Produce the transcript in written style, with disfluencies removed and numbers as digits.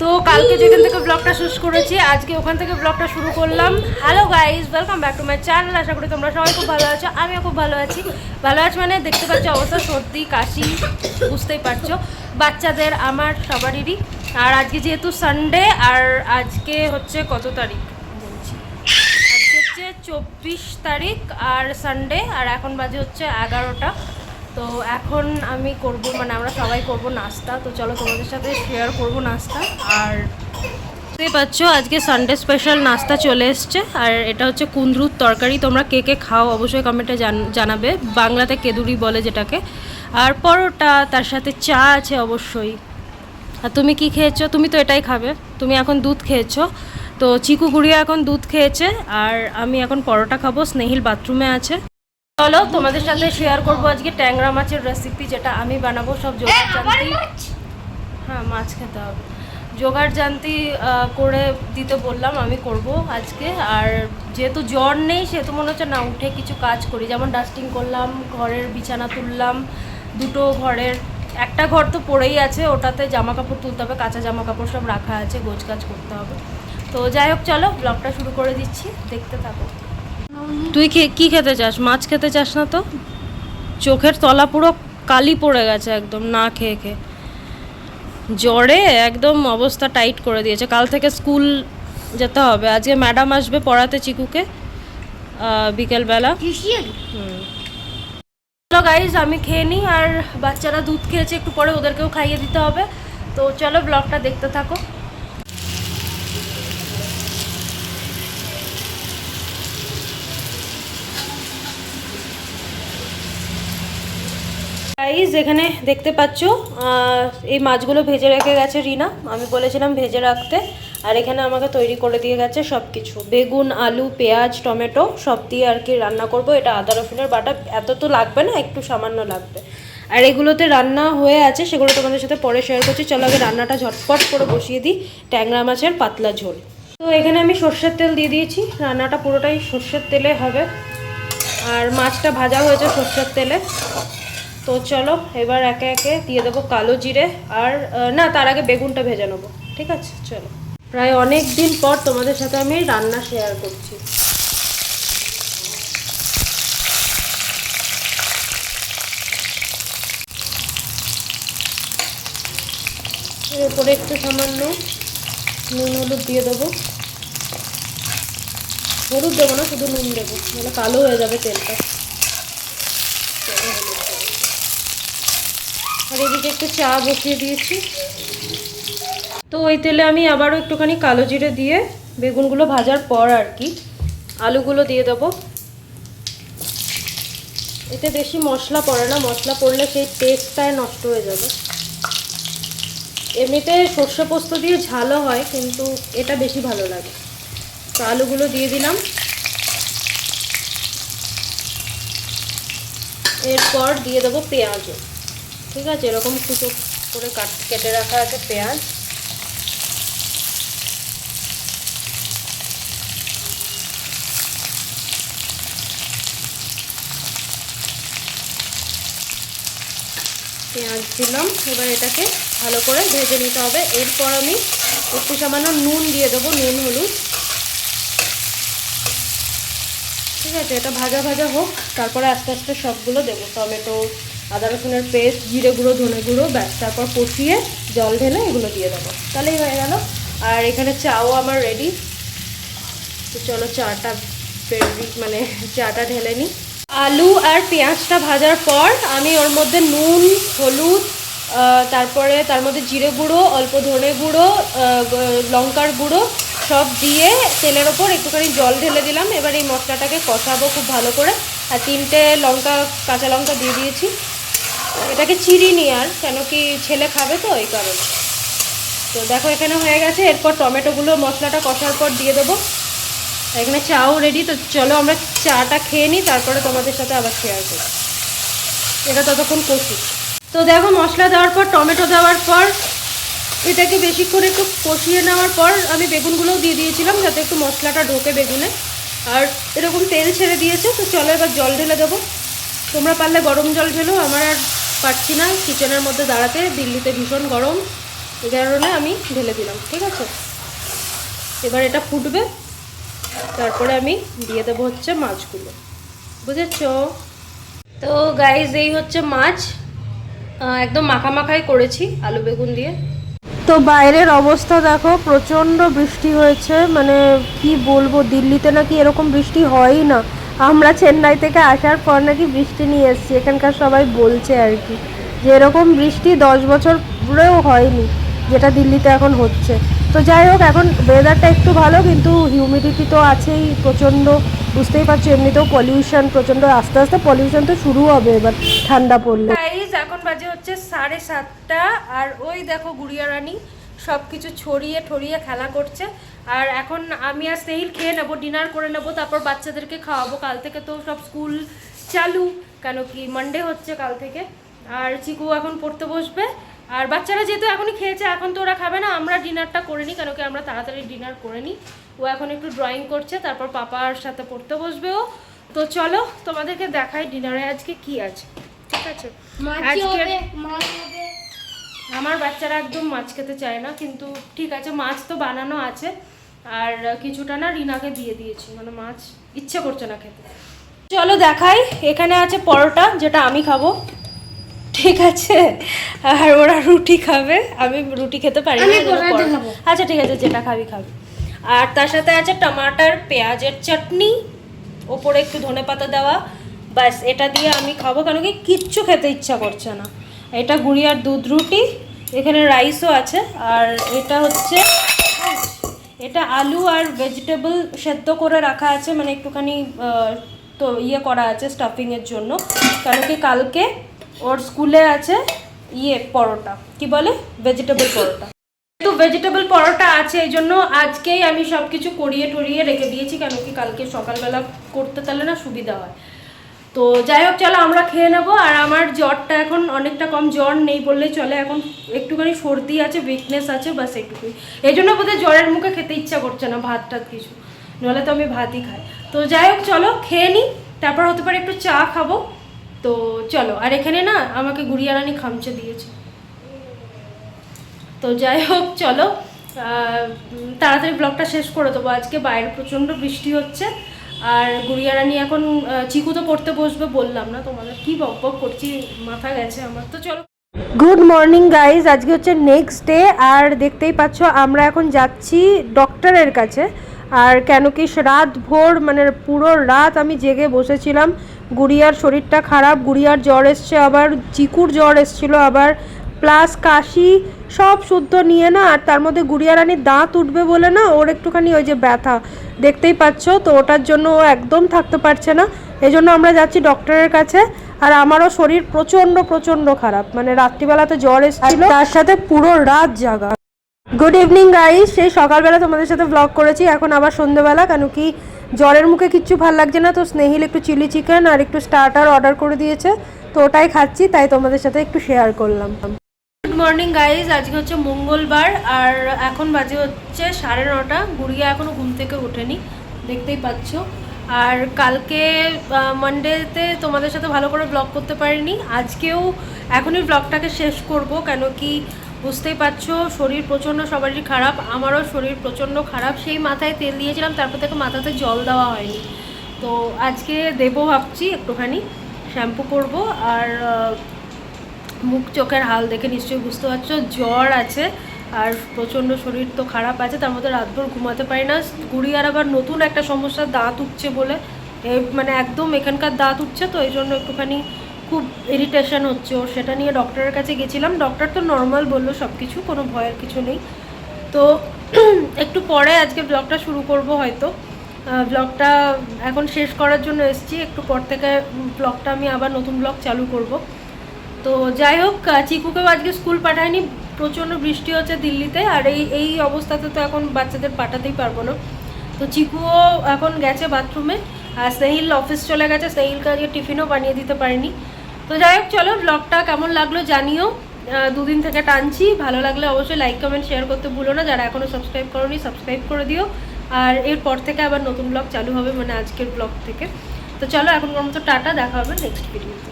তো কালকে যেখান থেকে ব্লগটা শেষ করেছি আজকে ওখান থেকে ব্লগটা শুরু করলাম। Hello guys, welcome back to my channel. আশা করি তোমরা সবাই খুব ভালো আছো, আমিও খুব ভালো আছি। ভালো আছি মানে দেখতে পাচ্ছ অবস্থা, সর্দি কাশি বুঝতেই পারছো, বাচ্চাদের আমার সবারই। আর আজকে যেহেতু সানডে, আর আজকে হচ্ছে কত তারিখ বলছি, আজকে হচ্ছে 24 তারিখ আর সানডে, আর এখন বাজে হচ্ছে 11টা। তো এখন আমি করব, মানে আমরা সবাই করব নাস্তা। তো চলো তোমাদের সাথে শেয়ার করব নাস্তা। আর বুঝতেই পারছো আজকে সানডে স্পেশাল নাস্তা চলে এসছে, আর এটা হচ্ছে কুঁদরুর তরকারি। তোমরা কে কে খাও অবশ্যই কমেন্টে জানাবে, বাংলাতে কেদুরি বলে যেটাকে। আর পরোটা, তার সাথে চা আছে অবশ্যই। আর তুমি কি খেয়েছো? তুমি তো এটাই খাবে, তুমি এখন দুধ খেয়েছো। তো চিকু গুড়িয়া এখন দুধ খেয়েছে, আর আমি এখন পরোটা খাবো। স্নেহিল বাথরুমে আছে। চলো তোমাদের সাথে শেয়ার করবো আজকে ট্যাংরা মাছের রেসিপি, যেটা আমি বানাবো। সব জোগাড় জানতি, হ্যাঁ মাছ খেতে হবে, জোগাড় জানতি করে দিতে বললাম, আমি করব আজকে। আর যেহেতু জ্বর নেই সেহেতু মনে হচ্ছে না উঠে কিছু কাজ করি, যেমন ডাস্টিং করলাম, ঘরের বিছানা তুললাম, দুটো ঘরের, একটা ঘর তো পড়েই আছে, ওটাতে জামা কাপড় তুলতে হবে, কাঁচা জামা কাপড় সব রাখা আছে, গোছ কাজ করতে হবে। তো যাই হোক, চলো ব্লগটা শুরু করে দিচ্ছি, দেখতে থাকো। তুই কি খেতে চাস? মাছ খেতে চাস না তো? চোখের তলা পুরো কালি পড়ে গেছে একদম, না খেয়ে খেয়ে জ্বরে একদম অবস্থা টাইট করে দিয়েছে। কাল থেকে স্কুল যেতে হবে, আজকে ম্যাডাম আসবে পড়াতে চিকুকে বিকেলবেলা। চলো গাইজ, আমি খেয়ে নিই, আর বাচ্চারা দুধ খেয়েছে, একটু পরে ওদেরকেও খাইয়ে দিতে হবে। তো চলো ব্লগটা দেখতে থাকো। গাইজ এখানে দেখতে পাচ্ছ এই মাছগুলো ভেজে রেখে গেছে রিনা, আমি বলেছিলাম ভেজে রাখতে। আর এখানে আমাকে তৈরি করে দিয়ে গেছে সব কিছু, বেগুন, আলু, পেঁয়াজ, টমেটো সব দিয়ে আর কি রান্না করব। এটা আদা রসুনের বাটা, এত তো লাগবে না, একটু সামান্য লাগবে। আর এগুলোতে রান্না হয়ে আছে, সেগুলো তোমাদের সাথে পরে শেয়ার করছি। চলো আগে রান্নাটা ঝটপট করে বসিয়ে দিই, ট্যাংরা মাছের পাতলা ঝোল। তো এখানে আমি সর্ষের তেল দিয়ে দিয়েছি, রান্নাটা পুরোটাই সর্ষের তেলে হবে, আর মাছটা ভাজা হয়েছে সর্ষের তেলে। তো চলো এবার একে একে দিয়ে দেবো কালো জিরে, আর না তার আগে বেগুনটা ভেজে নেবো, ঠিক আছে? চলো, প্রায় অনেক দিন পর তোমাদের সাথে আমি রান্না শেয়ার করছি। এরপরে একটু সামান্য নুন হলুদ দিয়ে দেবো, হলুদ দেবো না, শুধু নুন দেবো, নাহলে কালো হয়ে যাবে তেলটা। আর এদিকে একটু চা বসিয়ে দিয়েছি। তো ওই তেলে আমি আবারও একটুখানি কালো জিরে দিয়ে বেগুনগুলো ভাজার পর আর কি আলুগুলো দিয়ে দেবো। এতে বেশি মশলা পড়ে না, মশলা পড়লে সেই টেস্টটাই নষ্ট হয়ে যাবে। এমনিতে সর্ষে পোস্ত দিয়ে ঝালও হয়, কিন্তু এটা বেশি ভালো লাগে। তো আলুগুলো দিয়ে দিলাম, এরপর দিয়ে দেবো পেঁয়াজও, ঠিক আছে? এরকম কুচো করে কেটে রাখা আছে পেঁয়াজ। পেঁয়াজ দিলাম, এবার এটাকে ভালো করে ভেজে নিতে হবে। এরপর আমি একটু সামান্য নুন দিয়ে দেবো, নুন হলুদ, ঠিক আছে? এটা ভাজা ভাজা হোক, তারপরে আস্তে আস্তে সবগুলো দেবো, টমেটো, আদা রসুনের পেস্ট, জিরে গুঁড়ো, ধনে গুঁড়ো, ব্যাস। তারপর কষিয়ে জল ঢেলে এগুলো দিয়ে দেবো, তাহলেই হয়ে গেল। আর এখানে চাও আমার রেডি। তো চলো চাটা মানে চাটা ঢেলে নিই। আলু আর পেঁয়াজটা ভাজার পর আমি ওর মধ্যে নুন, হলুদ, তারপরে তার মধ্যে জিরে গুঁড়ো, অল্প ধনে গুঁড়ো, লঙ্কার গুঁড়ো সব দিয়ে তেলের ওপর একটুখানি জল ঢেলে দিলাম। এবার এই মশলাটাকে কষাবো খুব ভালো করে। আর 3টে কাঁচা লঙ্কা দিয়ে দিয়েছি, এটাকে চিড়িনি আর, কেন কি ছেলে খাবে তো এই কারণে। তো দেখো এখানে হয়ে গেছে। এরপর টমেটোগুলো মশলাটা কষার পর দিয়ে দেবো। এখানে চাও রেডি। তো চলো আমরা চাটা খেয়ে নিই, তারপরে তোমাদের সাথে আবার শেয়ার করি। এটা ততক্ষণ কষি। তো দেখো মশলা দেওয়ার পর, টমেটো দেওয়ার পর, এটাকে বেশিক্ষণ একটু কষিয়ে নেওয়ার পর আমি বেগুনগুলোও দিয়ে দিয়েছিলাম, যাতে একটু মশলাটা ঢোকে বেগুনে। আর এরকম তেল ছেড়ে দিয়েছে। তো চলো এবার জল ঢেলে দেবো। তোমরা পারলে গরম জল ঢেলো, আমার আর পারছি না কিচেনের মধ্যে দাঁড়াতে, দিল্লিতে ভীষণ গরম। এই কারণে আমি ঢেলে দিলাম, ঠিক আছে। এবার এটা ফুটবে, তারপরে আমি দিয়ে দেবো হচ্ছে মাছগুলো, বুঝেছো? তো গাইজ এই হচ্ছে মাছ, একদম মাখামাখাই করেছি আলু বেগুন দিয়ে। তো বাইরের অবস্থা দেখো, প্রচণ্ড বৃষ্টি হয়েছে, মানে কি বলবো, দিল্লিতে নাকি এরকম বৃষ্টি হয়ই না। আমরা চেন্নাই থেকে আসার পর নাকি বৃষ্টি নিয়ে এসেছি, এখানকার সবাই বলছে আর কি, যে এরকম বৃষ্টি 10 বছর পুরেও হয়নি যেটা দিল্লিতে এখন হচ্ছে। তো যাই হোক, এখন ওয়েদারটা একটু ভালো, কিন্তু হিউমিডিটি তো আছেই প্রচণ্ড, বুঝতেই পারছো। এমনিতেও পলিউশন প্রচণ্ড, আস্তে আস্তে পলিউশন তো শুরু হবে এবার ঠান্ডা পড়লে। এখন বাজে হচ্ছে 7:30, আর ওই দেখো গুড়িয়া রানী সব কিছু ছড়িয়ে ঠড়িয়ে খেলা করছে। আর এখন আমি আর স্নেহিল খেয়ে নেবো, ডিনার করে নেবো, তারপর বাচ্চাদেরকে খাওয়াবো। কাল থেকে তো সব স্কুল চালু, কেন কি মানডে হচ্ছে কাল থেকে। আর চিকু এখন পড়তে বসবে, আর বাচ্চারা যেহেতু এখনই খেয়েছে, এখন তো ওরা খাবে না, আমরা ডিনারটা করে নিই, কেন কি আমরা তাড়াতাড়ি ডিনার করে নিই। ও এখন একটু ড্রয়িং করছে, তারপর পাপার সাথে পড়তে বসবে ও। তো চলো তোমাদেরকে দেখাই ডিনারে আজকে কি আছে, ঠিক আছে। আমার বাচ্চারা একদম মাছ খেতে চায় না, কিন্তু ঠিক আছে, মাছ তো বানানো আছে। আর কিছুটা না রিনাকে দিয়ে দিয়েছি, মানে মাছ ইচ্ছে করছে না খেতে। চলো দেখাই, এখানে আছে পরোটা, যেটা আমি খাবো, ঠিক আছে। আর ওরা রুটি খাবে, আমি রুটি খেতে পারি না। আচ্ছা ঠিক আছে, যেটা খাবি খাবি। আর তার সাথে আছে টমাটার পেঁয়াজের চাটনি, ওপরে একটু ধনেপাতা দেওয়া, ব্যাস এটা দিয়ে আমি খাবো, কেন কি কিচ্ছু খেতে ইচ্ছা করছে না। এটা গুড়িয়ার দুধ রুটি, এখানে রাইসও আছে। আর এটা হচ্ছে, এটা আলু আর ভেজিটেবল সেদ্ধ করে রাখা আছে, মানে একটুখানি তো ইয়ে করা আছে স্টাফিংয়ের জন্য, কেন কি কালকে ওর স্কুলে আছে পরোটা, কি বলে, ভেজিটেবল পরোটা। তো ভেজিটেবল পরোটা আছে, এই জন্য আজকেই আমি সব কিছু করিয়ে টরিয়ে রেখে দিয়েছি, কেন কি কালকে সকালবেলা করতে তাহলে না সুবিধা হয়। তো যাই হোক, চলো আমরা খেয়ে নেবো। আর আমার জ্বরটা এখন অনেকটা কম, জ্বর নেই বললেই চলে, এখন একটুখানি সর্দি আছে, উইকনেস আছে, বাস একটুকুই। এই জন্য বোধহয় জ্বরের মুখে খেতে ইচ্ছা করছে না ভাত টাত কিছু, নাহলে তো আমি ভাতই খাই। তো যাই হোক, চলো খেয়ে নিই, তারপর হতে পারে একটু চা খাবো। তো চলো। আর এখানে না আমাকে গুড়িয়া রানী খামচে দিয়েছে। তো যাই হোক, চলো তাড়াতাড়ি ব্লগটা শেষ করে দেবো, আজকে বাইরে প্রচণ্ড বৃষ্টি হচ্ছে। আর গুড়িয়া রানী এখন, চিকু তো পড়তে বসবে বললাম না তোমাদের, কি বক বক করছি, মাথা গেছে আমার। তো চলো, গুড মর্নিং গাইজ, আজকে হচ্ছে নেক্সট ডে। আর দেখতেই পাচ্ছ আমরা এখন যাচ্ছি ডক্টরের কাছে। আর কেন কি রাত ভোর, মানে পুরো রাত আমি জেগে বসেছিলাম। গুড়িয়ার শরীরটা খারাপ, গুড়িয়ার জ্বর এসছে, আবার চিকুর জ্বর এসছিল আবার, প্লাস কাশি, সব শুদ্ধ নিয়ে না। আর তার মধ্যে গুড়িয়া রানীর দাঁত উঠবে বলে না, ওর একটুখানি ওই যে ব্যথা দেখতেই পাচ্ছ, তো ওটার জন্য ও একদম থাকতে পারছে না। এই জন্য আমরা যাচ্ছি ডক্টরের কাছে। আর আমারও শরীর প্রচণ্ড প্রচণ্ড খারাপ, মানে রাত্রিবেলাতে জ্বর এসেছিল, তার সাথে পুরো রাত জাগা। গুড ইভিনিং গাইস, সেই সকালবেলা তোমাদের সাথে ব্লগ করেছি, এখন আবার সন্ধ্যেবেলা, কেন কি জ্বরের মুখে কিচ্ছু ভাল লাগছে না। তো স্নেহিল একটু চিলি চিকেন আর একটু স্টার্টার অর্ডার করে দিয়েছে, তো ওটাই খাচ্ছি, তাই তোমাদের সাথে একটু শেয়ার করলাম। গুড মর্নিং গাইজ, আজকে হচ্ছে মঙ্গলবার, আর এখন বাজে হচ্ছে 9:30। গুড়িয়া এখনও ঘুম থেকে ওঠেনি, দেখতেই পাচ্ছ। আর কালকে মানডেতে তোমাদের সাথে ভালো করে ব্লগ করতে পারিনি, আজকেও এখনই ব্লগটাকে শেষ করব, কেন কি বুঝতেই পারছো শরীর প্রচণ্ড সবারই খারাপ, আমারও শরীর প্রচণ্ড খারাপ। সেই মাথায় তেল দিয়েছিলাম, তারপর থেকে মাথাতে জল দেওয়া হয়নি, তো আজকে দেবো ভাবছি, একটুখানি শ্যাম্পু করব। আর মুখ চোখের হাল দেখে নিশ্চয়ই বুঝতে পারছো জ্বর আছে, আর প্রচণ্ড শরীর তো খারাপ আছে, তার মধ্যে রাতভর ঘুমাতে পারি না। গুড়িয়ার আবার নতুন একটা সমস্যা, দাঁত উঠছে বলে, মানে একদম এখানকার দাঁত উঠছে, তো এই জন্য একটুখানি খুব ইরিটেশন হচ্ছে ওর, সেটা নিয়ে ডক্টরের কাছে গেছিলাম। ডক্টর তো নর্মাল বললো, সব কিছু, কোনো ভয়ের কিছু নেই। তো একটু পরে আজকে ব্লগটা শুরু করব হয়তো। ব্লগটা এখন শেষ করার জন্য এসেছি, একটু পর থেকে ব্লগটা আমি আবার নতুন ব্লগ চালু করব। তো যাই হোক, চিকুকেও আজকে স্কুল পাঠায়নি, প্রচণ্ড বৃষ্টি হচ্ছে দিল্লিতে, আর এই অবস্থাতে তো এখন বাচ্চাদের পাঠাতেই পারবো না। তো চিকুও এখন গেছে বাথরুমে, আর স্নেহিল অফিস চলে গেছে, স্নেহিলকে আজকে টিফিনও বানিয়ে দিতে পারিনি। তো যাই হোক, চলো ব্লগটা কেমন লাগলো জানিও, দুদিন থেকে টানছি, ভালো লাগলে অবশ্যই লাইক কমেন্ট শেয়ার করতে ভুলো না, যারা এখনও সাবস্ক্রাইব করোনি সাবস্ক্রাইব করে দিও। আর এরপর থেকে আবার নতুন ব্লগ চালু হবে, মানে আজকের ব্লগ থেকে। তো চলো এখন মতো টাটা, দেখা হবে নেক্সট ভিডিওতে।